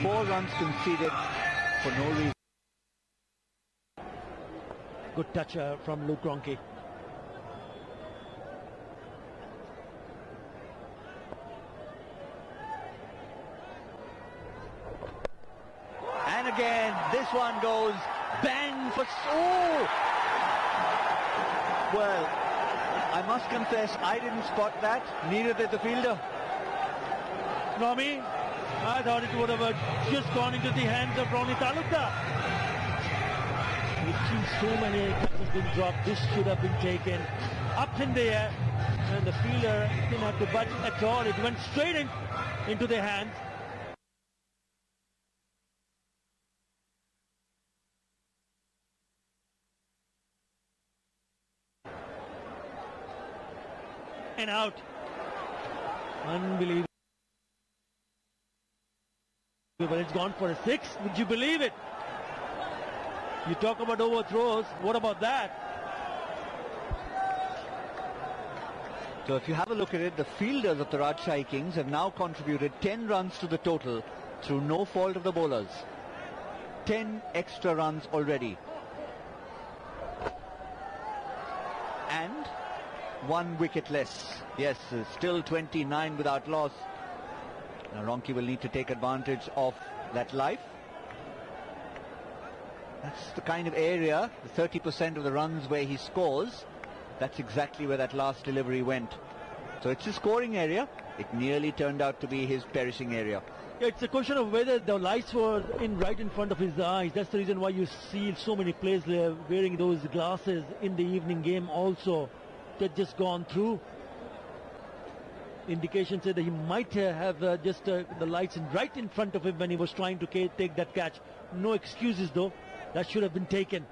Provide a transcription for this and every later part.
4 runs conceded for no reason. Good touch from Luke Ronchi. And again, this one goes bang for... Oh! Well, I must confess, I didn't spot that, neither did the fielder. Rami, I thought it would have just gone into the hands of Ronnie Talukdar. We've seen so many catches being dropped. This should have been taken up in the air, and the fielder didn't have to budge at all. It went straight into their hands. And out. Unbelievable. It's gone for a 6. Would you believe it? You talk about overthrows. What about that? So if you have a look at it, the fielders of the Rajshahi Kings have now contributed 10 runs to the total through no fault of the bowlers. 10 extra runs already. And 1 wicket less. Yes, still 29 without loss. Now Ronchi will need to take advantage of that life. That's the kind of area, the 30% of the runs where he scores. That's exactly where that last delivery went. So it's a scoring area. It nearly turned out to be his perishing area. It's a question of whether the lights were right in front of his eyes. That's the reason why you see so many players wearing those glasses in the evening game also. They've just gone through. Indication said that he might have just the lights right in front of him when he was trying to take that catch. No excuses though. That should have been taken.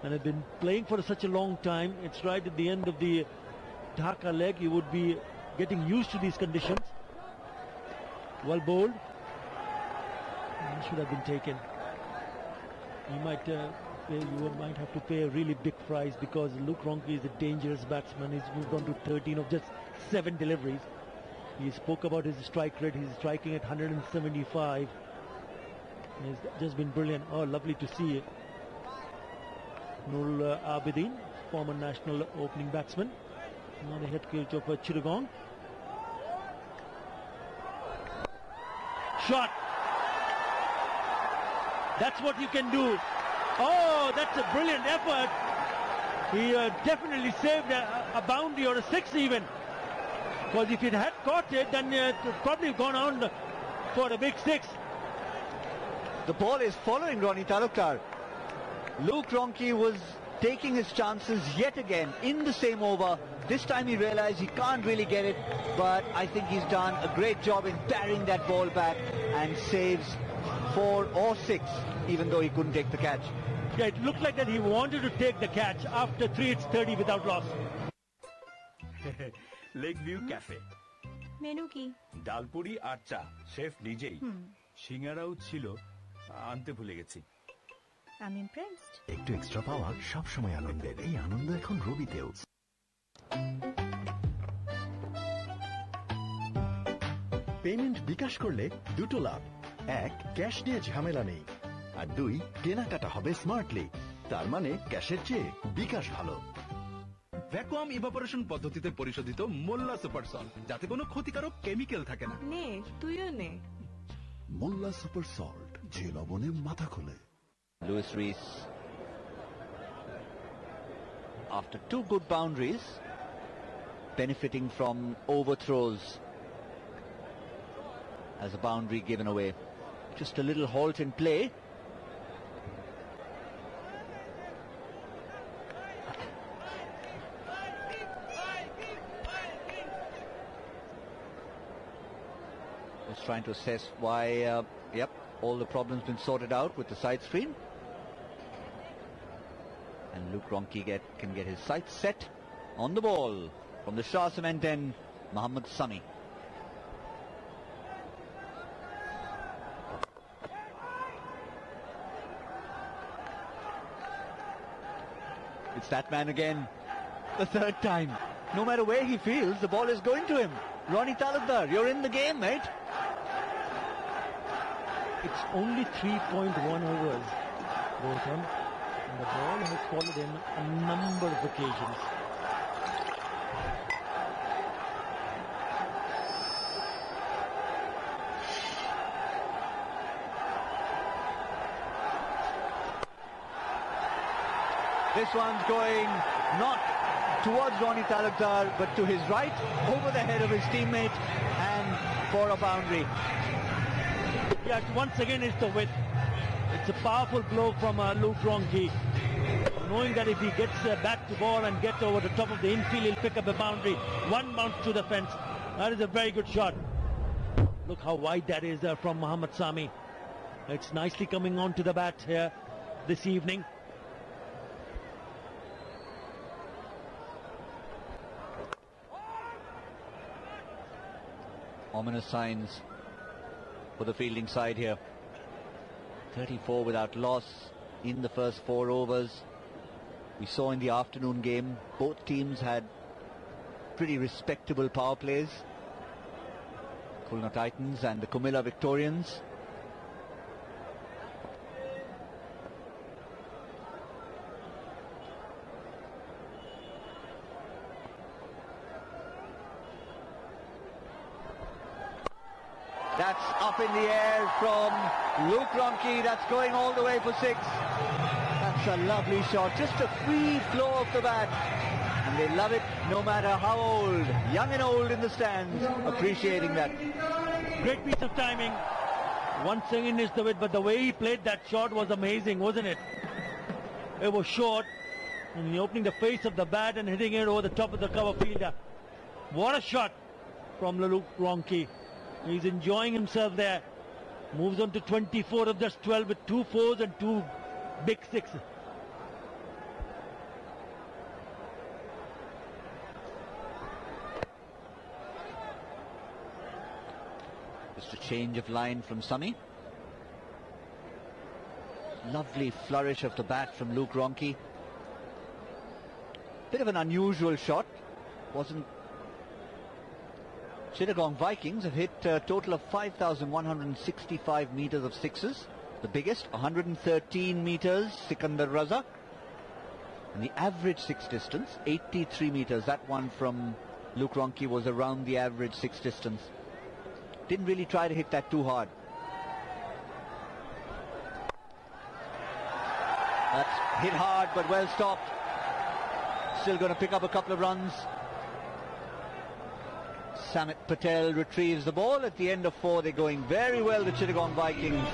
And had been playing for such a long time. It's right at the end of the Dhaka leg. You would be getting used to these conditions. Well bowled. And should have been taken. You might have to pay a really big price because Luke Ronchi is a dangerous batsman. He's moved on to 13 of just 7 deliveries. He spoke about his strike rate. He's striking at 175. He's just been brilliant. Oh, lovely to see it. Nurul Abidin, former national opening batsman. Now the head coach of Chittagong. Shot. That's what you can do. Oh, that's a brilliant effort. He definitely saved a boundary or a 6 even. Because if it had caught it, then it would probably have gone on for a big 6. The ball is following Ronnie Talukdar. Luke Ronchi was taking his chances yet again in the same over. This time he realized he can't really get it, but I think he's done a great job in parrying that ball back and saves 4 or 6, even though he couldn't take the catch. Yeah, it looked like that he wanted to take the catch. After 3, it's 30 without loss. Lakeview Cafe. Menu ki? Dalpuri আর চা chef নিজেই সিঙ্গারাও ছিল আনতে ভুলে গেছি I'm impressed. একটু extra পাওয়া সব সময় আনন্দের। এই আনন্দ এখন রবিতেও। পেমেন্ট বিকাশ করলে 2টো লাভ। 1, ক্যাশ নিয়ে ঝামেলা নেই, আর 2, কেনাকাটা হবে স্মার্টলি। তার মানে ক্যাশের চেয়ে বিকাশ ভালো। ভ্যাকুয়াম ইভাপোরেশন পদ্ধতিতে পরিশোধিত মোল্লা সুপার সল্ট, যাতে কোনো ক্ষতিকারক কেমিক্যাল থাকে না। নে, তুইও নে। মোল্লা সুপার সল্ট, যে লবণে মাথা খোলে। Lewis Rees, after 2 good boundaries, benefiting from overthrows as a boundary given away. Just a little halt in play. Just trying to assess why, yep, all the problems been sorted out with the side screen. And Luke Ronchi can get his sights set on the ball from the Shah Cement end, Mohammad Sami. It's that man again, the 3rd time. No matter where he feels, the ball is going to him. Ronnie Talukdar, you're in the game, mate. It's only 3.1 overs, Rohan, and the ball has followed him a number of occasions. This one's going not towards Ronnie Talukdar, but to his right, over the head of his teammate, and for a boundary. Yeah, once again it's the width. It's a powerful blow from Luke Ronchi, knowing that if he gets back to ball and gets over the top of the infield, he'll pick up a boundary. One bounce to the fence. That is a very good shot. Look how wide that is from Mohammad Sami. It's nicely coming on to the bat here this evening. Ominous signs for the fielding side here. 34 without loss in the first 4 overs. We saw in the afternoon game both teams had pretty respectable power plays. Khulna Titans and the Kumilla Victorians. That's up in the air from Luke Ronchi. That's going all the way for 6. That's a lovely shot. Just a free flow of the bat. And they love it no matter how old. Young and old in the stands. Appreciating that. Great piece of timing. Once again is the width, but the way he played that shot was amazing, wasn't it? It was short. And he opening the face of the bat and hitting it over the top of the cover fielder. What a shot from Luke Ronchi. He's enjoying himself there. Moves on to 24 of just 12 with 2 4s and 2 big 6s. Just a change of line from Sami. Lovely flourish of the bat from Luke Ronchi. Bit of an unusual shot. Chittagong Vikings have hit a total of 5,165 meters of 6s. The biggest, 113 meters, Sikandar Raza. And the average 6 distance, 83 meters. That one from Luke Ronchi was around the average 6 distance. Didn't really try to hit that too hard. That's hit hard, but well stopped. Still going to pick up a couple of runs. Samit Patel retrieves the ball. At the end of 4, they're going very well, the Chittagong Vikings.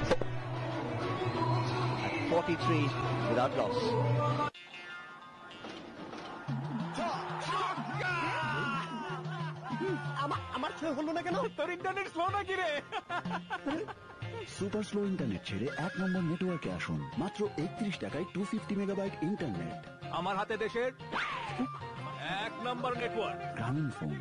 At 43 without loss. Super slow internet ছেড়ে 1 নম্বর নেটওয়ার্কে আসুন। মাত্র 31 টাকায় 250 megabyte internet. আমার হাতে দেশের 1 নম্বর network. গ্রামীণ phone.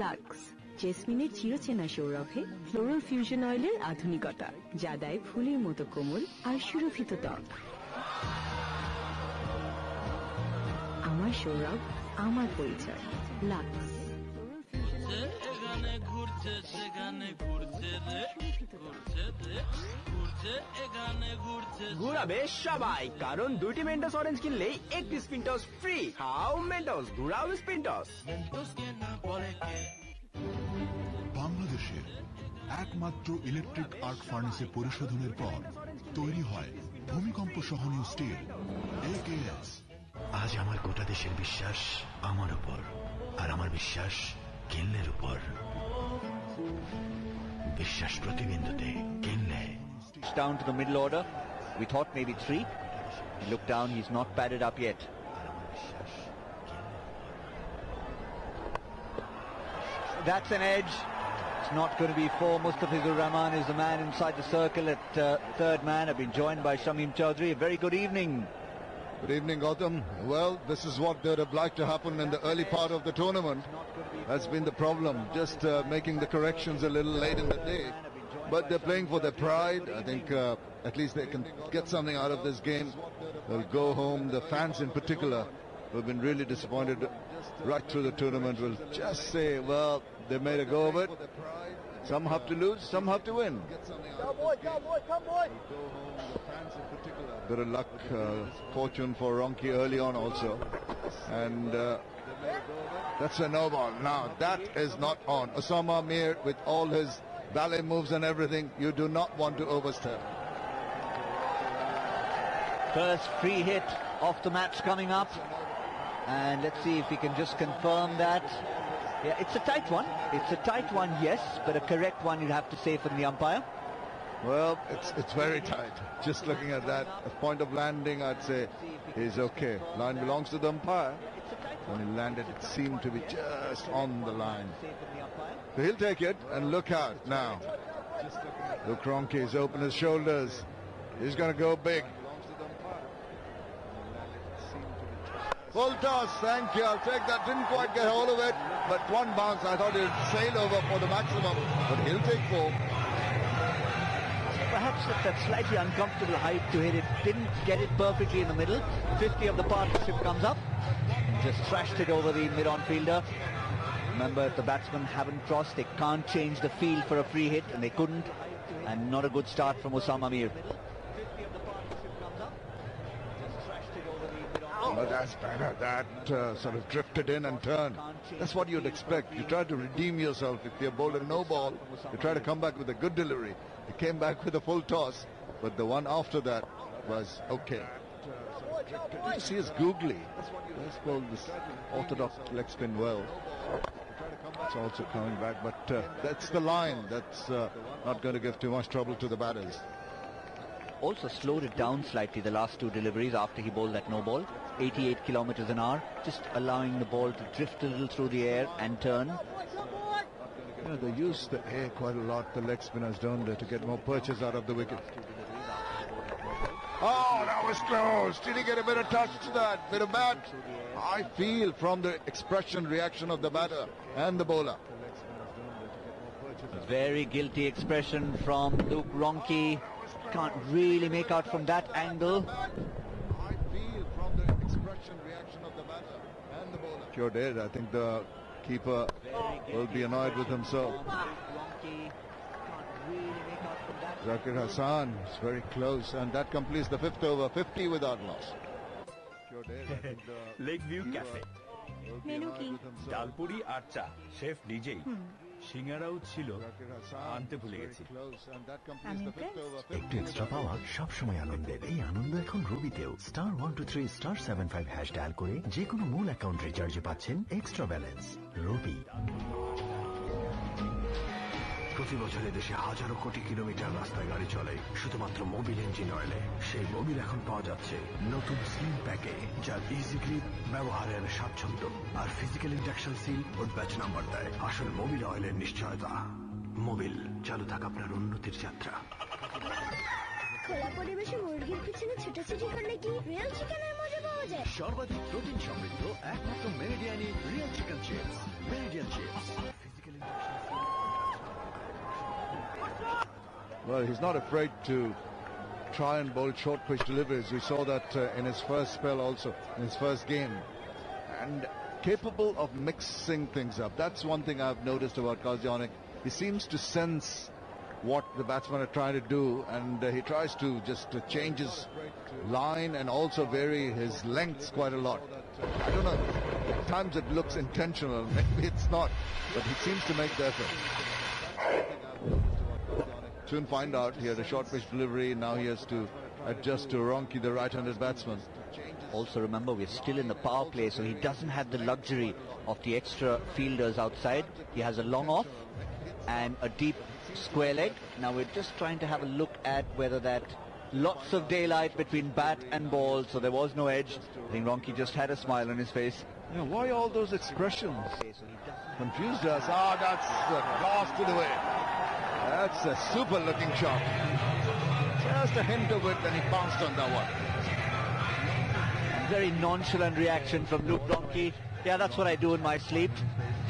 Lux জেসমিনের চিরচেনা সৌরভে ফ্লোরাল ফিউশন অয়েলের আধুনিকতা, যা দেয় ফুলের মতো কোমল আর সুরভিত ত্বক। আমার সৌরভ, আমার পরিচয়। লাক্স। ঘুরাবে সবাই, কারণ 2টি মেন্টস অরেঞ্জ কিনলেই 1টি স্পিনটস ফ্রি। হাউ মেন্টস, ঘুরাও স্পিনটস। বাংলাদেশের একমাত্র ইলেকট্রিক আর্ক ফার্নেসে পরিশোধনের পর তৈরি হয় ভূমিকম্প সহনীয় স্টিল AKS। আজ আমার গোটা দেশের বিশ্বাস আমার উপর, আর আমার বিশ্বাস কিনলের উপর। বিশ্বাস প্রতিবিন্দুতে কিনলে। Down to the middle order. We thought maybe 3. He looked down, he's not padded up yet. That's an edge. It's not going to be 4. Mustafizur Rahman is the man inside the circle at third man. I've been joined by Shamim Chaudhary. A very good evening. Good evening, Gautam. Well, this is what would have liked to happen in the early part of the tournament. That's been the problem, just making the corrections a little late in the day. But they're playing for their pride. I think at least they can get something out of this game. They'll go home. The fans in particular, who have been really disappointed right through the tournament, will just say, well, they made a go of it. Some have to lose, some have to win. Bit of luck, fortune for Ronki early on also. And that's a no ball. Now, that is not on. Osama Mir, with all his ballet moves and everything, you do not want to overstep. First free hit of the match coming up. And let's see if we can just confirm that. Yeah, it's a tight one. It's a tight one, yes, but a correct one you'd have to say from the umpire. Well, it's very tight. Just looking at that, a point of landing, I'd say, is okay. Line belongs to the umpire. When he landed, it seemed to be just on the line. So he'll take it, and look out now. Luke Ronki has opened his shoulders. He's going to go big. Full toss, thank you. I'll take that. Didn't quite get hold of it, but one bounce. I thought he'd sail over for the maximum, but he'll take 4. Perhaps at that slightly uncomfortable height to hit it, didn't get it perfectly in the middle. 50 of the partnership comes up, just thrashed it over the mid-on fielder. Remember, if the batsmen haven't crossed, they can't change the field for a free hit, and they couldn't. And not a good start from Osama Mir. But that's better. That sort of drifted in and turned. That's what you'd expect. You try to redeem yourself. If you're bowled a no ball, you try to come back with a good delivery. He came back with a full toss, but the one after that was okay. You see, it's googly. Let's bowl this orthodox leg spin well. It's also coming back, but that's the line. That's not going to give too much trouble to the batters. Also slowed it down slightly the last 2 deliveries after he bowled that no ball. 88 kilometers an hour, just allowing the ball to drift a little through the air and turn. You know, they use the air quite a lot, the leg spinners, don't they, to get more purchase out of the wicket. Oh, that was close. Did he get a bit of touch to that? Bit of bat? I feel from the expression, reaction of the batter and the bowler. Very guilty expression from Luke Ronki. Can't really make out from that angle. I feel from the expression, reaction of the batter and the bowler. Sure did. I think the keeper will be annoyed with himself. Zakir Hassan is very close, and that completes the 5th over, 50 without loss. Sure did. I think the Lakeview Cafe. Menu কি? ডালপুরি আর চা chef নিজেই সিঙ্গারাও ছিল আনতে ভুলে গেছি একটু extra পাওয়া সবসময় আনন্দের। এই আনন্দ এখন রবিতেও। *123*755# ডায়াল করে যে কোনো মূল অ্যাকাউন্ট রিচার্জে পাচ্ছেন এক্সট্রা ব্যালেন্স। রবি। প্রতি বছরে দেশে হাজারো কোটি কিলোমিটার রাস্তায় গাড়ি চলে শুধুমাত্র মোবিল ইঞ্জিন অয়েলে। সেই মোবিল এখন পাওয়া যাচ্ছে নতুন স্লিম প্যাকে, যার ইজি গ্রিপ, ব্যবহারের স্বাচ্ছন্দ্য আর ফিজিক্যাল ইন্ডাকশন সিল ও ব্যাচ নাম্বার দেয়। আসল মোবিল অয়েলের নিশ্চয়তা। মোবিল, চালু থাক আপনার উন্নতির যাত্রা। খোলা পরিবেশে মুরগির পিছনে ছুটাছুটি করলে কি রিয়েল চিকেনের মজা পাওয়া যায়? সর্বাধিক প্রোটিন সমৃদ্ধ একমাত্র মেরিডিয়ানি real chicken chips. Meridian chips. Well, he's not afraid to try and bowl short pitch deliveries. We saw that in his first spell also, in his first game. And capable of mixing things up. That's one thing I've noticed about Kazianik. He seems to sense what the batsmen are trying to do, and he tries to just change his line and also vary his lengths quite a lot. I don't know, at times it looks intentional, maybe it's not, but he seems to make the effort. Soon find out. He had a short pitch delivery. Now he has to adjust to Ronki, the right-handed batsman. Also remember, we're still in the power play, so he doesn't have the luxury of the extra fielders outside. He has a long off and a deep square leg. Now we're just trying to have a look at whether that lots of daylight between bat and ball, so there was no edge. I think Ronki just had a smile on his face. Yeah, why all those expressions? Confused us. Ah, that's the blast to the way. That's a super looking shot. Just a hint of it, and he pounced on that one. Very nonchalant reaction from Luke Ronki. Yeah, that's what I do in my sleep,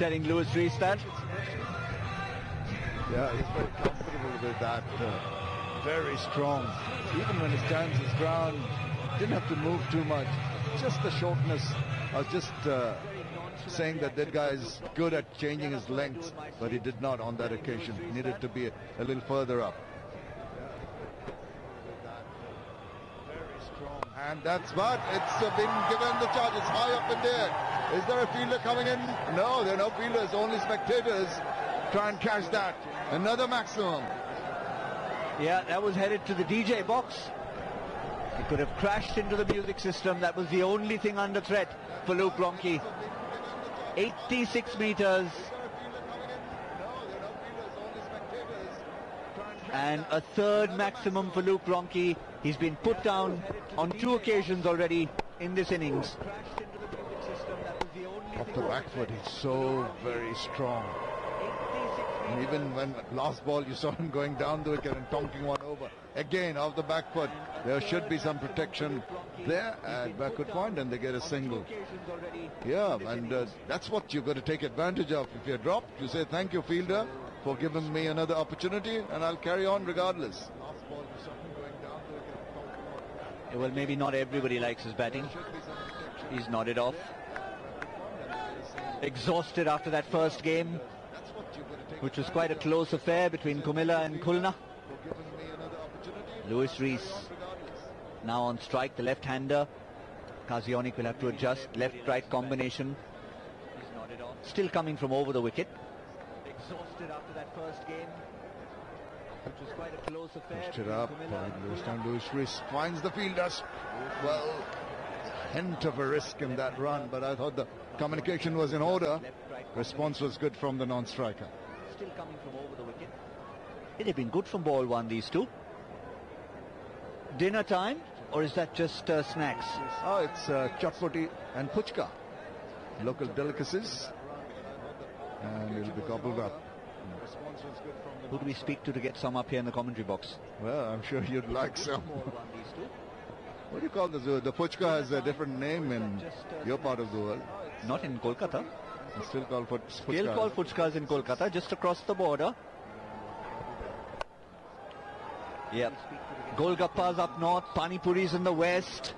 telling Lewis Rees that. Yeah, he's very comfortable with that. Very strong. Even when he stands his ground, didn't have to move too much. just the shortness. I was just saying that guy is good at changing his length, but he did not on that occasion. He needed to be a little further up. And that's what it's been given the charge. It's high up in there. Is there a fielder coming in? No, there are no fielders, only spectators. Try and catch that. Another maximum. Yeah, that was headed to the DJ box. It could have crashed into the music system. That was the only thing under threat for Luke Ronchi. 86 meters. And a third maximum for Luke Ronchi. He's been put down on 2 occasions already in this innings. Off the back foot, he's so very strong. And even when last ball you saw him going down the wicket and tonking one over. Again, off the back foot, there should be some protection there at backward point, and they get a single. Yeah, and that's what you've got to take advantage of. If you're dropped, you say thank you, fielder, for giving me another opportunity, and I'll carry on regardless. Well, maybe not everybody likes his batting. He's nodded off. Exhausted after that first game, which was quite a close affair between Kumilla and Khulna. Lewis Rees now on strike, the left-hander. Kazionik will have to adjust. Left-right combination. Still coming from over the wicket. Exhausted after that first game, which was quite a close affair. Pushed it up. Lewis Rees finds the fielders. Well, hint of a risk in that run, but I thought the communication was in order. Response was good from the non-striker. Still coming from over the wicket. They've been good from ball one, these two. Dinner time, or is that just snacks? Oh, it's chatpoti and puchka, local delicacies, and it'll be gobbled up. Who do we speak to get some up here in the commentary box? Well, I'm sure you'd like some. What do you call this? The puchka has a different name in your part of the world. Not in Kolkata. It's still called puchka. Still called puchkas in Kolkata, just across the border. Yep. Golgappas up north, Pani Puris in the west.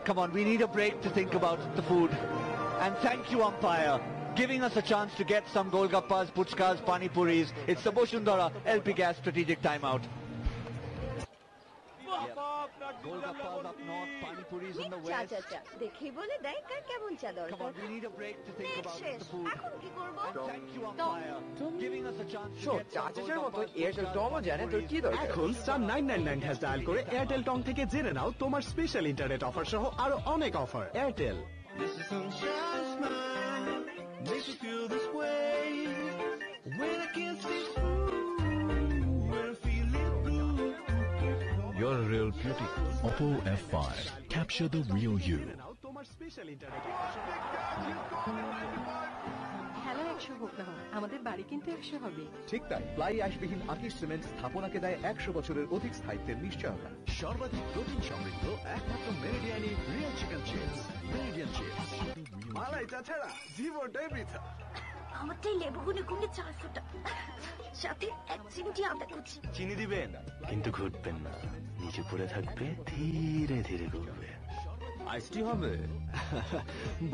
Come on, we need a break to think about the food. And thank you, umpire, giving us a chance to get some Golgappas, Puchkas, Pani Puris. It's the Boshundara LP Gas strategic timeout. Golgappas up north, Pani Puris in the west. Come on, we need a break to think about the food. Thank you, umpire, giving us a chance to get some Golgappas. এখন star 999 hash dial করে Airtel টং থেকে জেনে নাও তোমার special internet offer সহ আরো অনেক offer. Airtel. You're a real beauty. Oppo F5. Capture the real you. খেলা 100 হোক না হোক, আমাদের বাড়ি কিন্তু 100 হবে। ঠিক তাই, ফ্লাই অ্যাশবিহীন আকিশ সিমেন্ট স্থাপনাকে দেয় 100 বছরের অধিক স্থায়িত্বের নিশ্চয়তা। সর্বাধিক প্রোটিন সমৃদ্ধ একমাত্র মেরিডিয়ানি real chicken chips. Meridian chips. মালাই তাছাড়া জীবনটাই বৃথা। আমারটাই লেবু গুনে গুনে 4 ফোঁটা, সাথে 1 চিমটি আদা কুচি। চিনি দিবেন, কিন্তু ঘুরবেন না, নিচে পড়ে থাকবে, ধীরে ধীরে ঘুরবে। আইসটি হবে।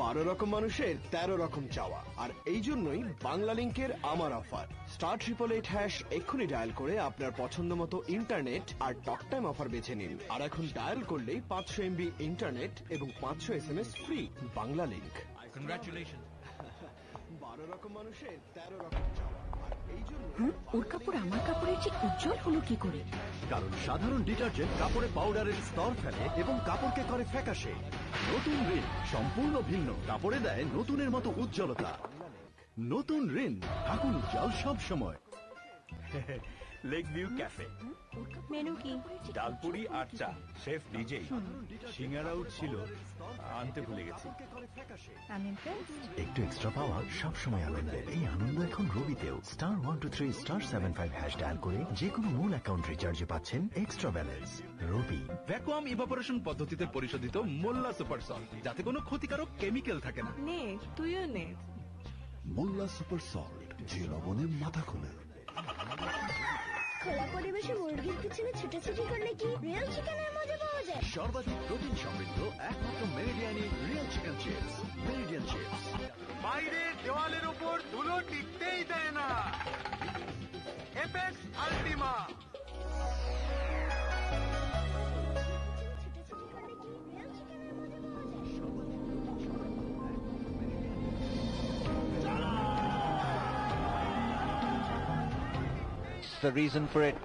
12 রকম মানুষের 13 রকম চাওয়া, আর এই জন্যই বাংলা লিংকের আমার অফার। *888# এক্ষুনি ডায়াল করে আপনার পছন্দ মতো ইন্টারনেট আর টক টাইম অফার বেছে নিন। আর এখন ডায়াল করলেই 500 MB ইন্টারনেট এবং 500 SMS free. Bangla link. Congratulation. 12 রকম মানুষের 13 রকম চাওয়া, আর এই জন্য ওর কাপড় আমার কাপড়ের চেয়ে উজ্জ্বল হলো কি করে? কারণ সাধারণ ডিটারজেন্ট কাপড়ে পাউডারের স্তর ফেলে এবং কাপড়কে করে ফ্যাকাশে। নতুন রিন সম্পূর্ণ ভিন্ন, কাপড়ে দেয় নতুনের মতো উজ্জ্বলতা। নতুন রিন, থাকুন উজ্জ্বল সব সময়। Lake view cafe. মেনু কি? ডালপুরি আর চা, শেফ নিজেই। সিঙ্গারাও ছিল, আনতে ভুলে গেছি। আমি ইমপ্রেসড। একটু এক্সট্রা পাওয়া সবসময় আনন্দের। এই আনন্দ এখন রবিতেও। *123*75# ডায়াল করে যে কোনো মূল অ্যাকাউন্ট রিচার্জে পাচ্ছেন এক্সট্রা ব্যালেন্স। রবি। ভ্যাকুয়াম ইভাপোরেশন পদ্ধতিতে পরিশোধিত মোল্লা সুপার সল্ট, যাতে কোনো ক্ষতিকারক কেমিক্যাল থাকে না। নে, তুইও নে। মোল্লা সুপার সল্ট, যে লবণে মাথা খোলে। খোলা পরিবেশে মুরগির পিছনে ছুটাছুটি করলে কি রিয়েল চিকেনের মজা পাওয়া যায়। সর্বাধিক প্রোটিন সমৃদ্ধ একমাত্র মেরিডিয়ানি real chicken chips, Meridian chips. বাইরের দেওয়ালের উপর ধুলো টিকতেই দেয় না। Apex Ultima. The reason for it.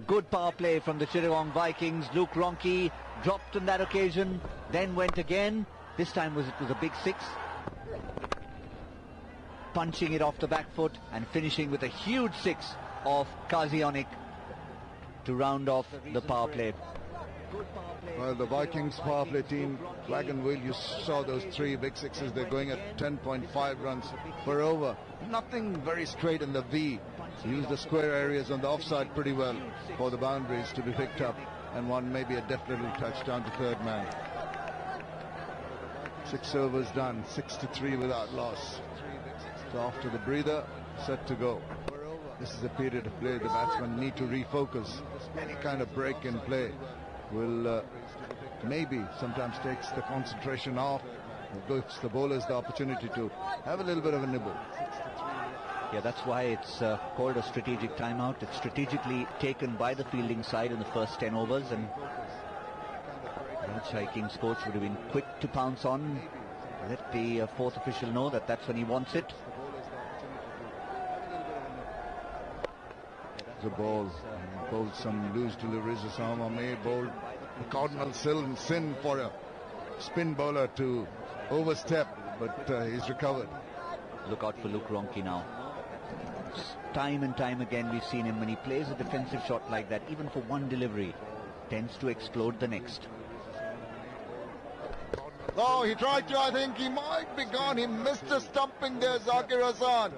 A good power play from the Chittagong Vikings. Luke Ronke dropped on that occasion, then went again. This time it was a big six. Punching it off the back foot and finishing with a huge six of Kazionik to round off the power play. Well, the Vikings power play team, flag and wheel, you saw those three big sixes. They're going at 10.5 runs per over. Nothing very straight in the V. Use the square areas on the offside pretty well for the boundaries to be picked up, and one maybe a deft little touchdown to third man. 6 overs done, 6-3 without loss. So after the breather, set to go. This is a period of play. The batsmen need to refocus. Any kind of break in play will maybe sometimes takes the concentration off. It gives the bowlers the opportunity to have a little bit of a nibble. Yeah, that's why it's called a strategic timeout. It's strategically taken by the fielding side in the first 10 overs, and Chai King's coach would have been quick to pounce on, let the fourth official know that that's when he wants it. The ball bowled some loose deliveries. Osama May bowled a cardinal sin for a spin bowler to overstep, but he's recovered. Look out for Luke Ronke now. Time and time again we've seen him when he plays a defensive shot like that, even for one delivery, tends to explode the next. Oh, he tried to, I think he might be gone. He missed the stumping there, Zakir Hassan.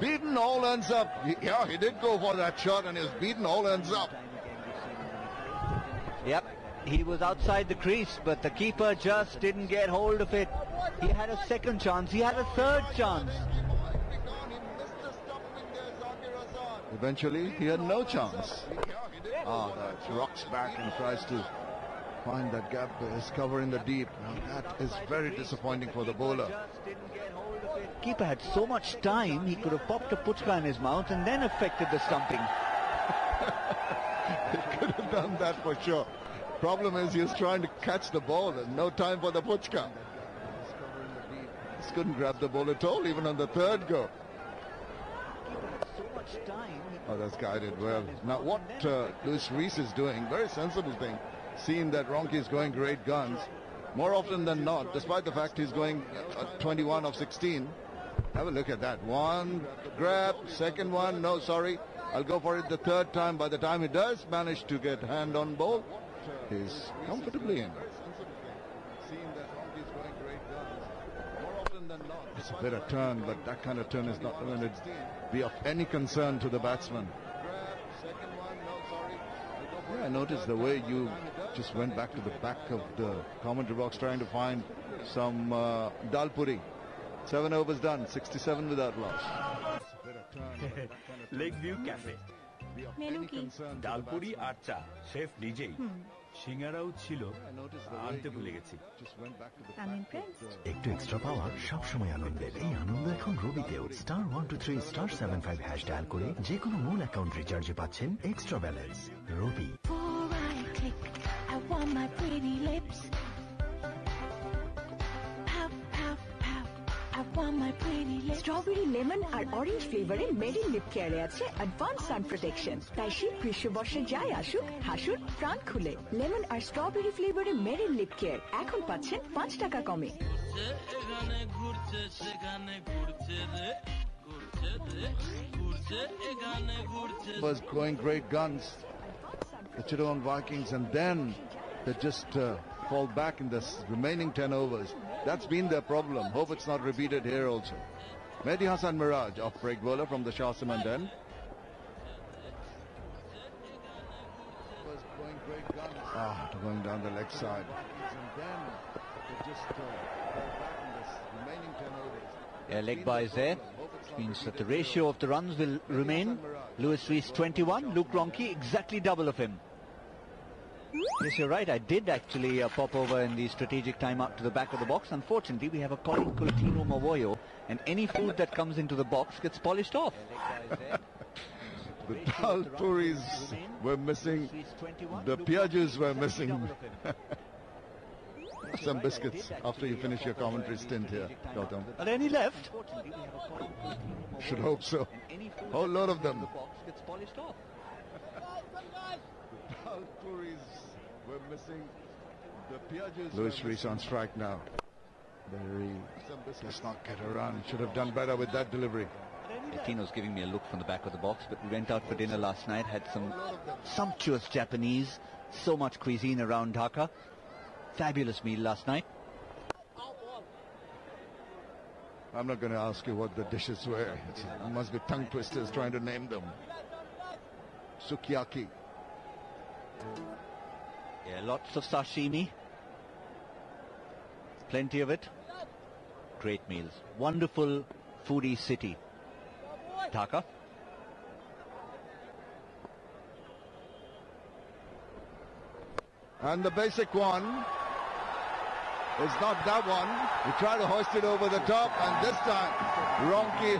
Beaten all ends up. Yeah, he did go for that shot and he was beaten all ends up. Yep, he was outside the crease, but the keeper just didn't get hold of it. He had a second chance, he had a third chance. Eventually, he had no chance. That rocks back and tries to find that gap. Is covering the deep. Now that is very disappointing for the bowler. Keeper had so much time, he could have popped a puchka in his mouth and then affected the stumping. He could have done that for sure. Problem is, he was trying to catch the ball and no time for the puchka. He couldn't grab the ball at all, even on the third go. Oh, that's guided well. Now what Lewis Rees is doing, very sensible thing, seeing that Ronke is going great guns, more often than not, despite the fact he's going 21 of 16. Have a look at that. One grab, second one, no, sorry, I'll go for it the third time. By the time he does manage to get hand on ball, he's comfortably in. It's a bit of turn, but that kind of turn is not going to be of any concern to the batsman. Yeah, I noticed the way you just went back to the back of the commentary box trying to find some dal puri. 7 overs done, 67 without loss. Lakeview Cafe. Menu কি? ডালপুরি আর চা, chef নিজেই। সিঙ্গারাও ছিল, আনতে ভুলে গেছি। I'm impressed. একটু extra পাওয়া সবসময় আনন্দের। এই আনন্দ এখন রবিতেও। *123*75# ডায়াল করে যে কোনো মূল অ্যাকাউন্ট রিচার্জে পাচ্ছেন extra balance. Robi. I want my pretty lips. Pow, pow, pow. I want my pretty lips. Strawberry lemon আর অরেঞ্জ ফ্লেভারে মেরিন লিপ কেয়ারে আছে অ্যাডভান্স সান প্রোটেকশন। তাই শীত গ্রীষ্ম বর্ষে যাই আসুক, হাসুন প্রাণ খুলে। লেমন আর স্ট্রবেরি ফ্লেভারে মেরিন লিপ কেয়ার এখন পাচ্ছেন 5 টাকা কমে। Was going great guns, the Chittagong Vikings, and then they just fall back in the remaining 10 overs. That's been their problem. Hope it's not repeated here also. Mehdi Hassan Miraj, off-break bowler from the Shah Samandhan. Going down the leg side. And then they just fall back in the remaining 10 overs. Yeah, leg by is there, which means that the ratio of the runs will remain. Lewis Rees 21, Luke Ronke exactly double of him. Yes, you're right. I did actually pop over in the strategic timeout to the back of the box. Unfortunately, we have a Colin Coutinho Mavoyo, and any food that comes into the box gets polished off. The dal puris were missing. The piages were missing. Some biscuits after you finish your commentary stint here, Gautam. Are there any left? Should hope so. Whole lot of them. Dal puris were missing. The piages. Luis Reese on strike now. Let's not get a run. Should have done better with that delivery. Tino's giving me a look from the back of the box, but we went out for dinner last night, had some sumptuous Japanese, so much cuisine around Dhaka. Fabulous meal last night. I'm not going to ask you what the dishes were. It must be tongue twisters trying to name them. Sukiyaki. Yeah, lots of sashimi. Plenty of it. Great meals. Wonderful foodie city, Dhaka. And the basic one is not that one. You try to hoist it over the top, and this time Ronki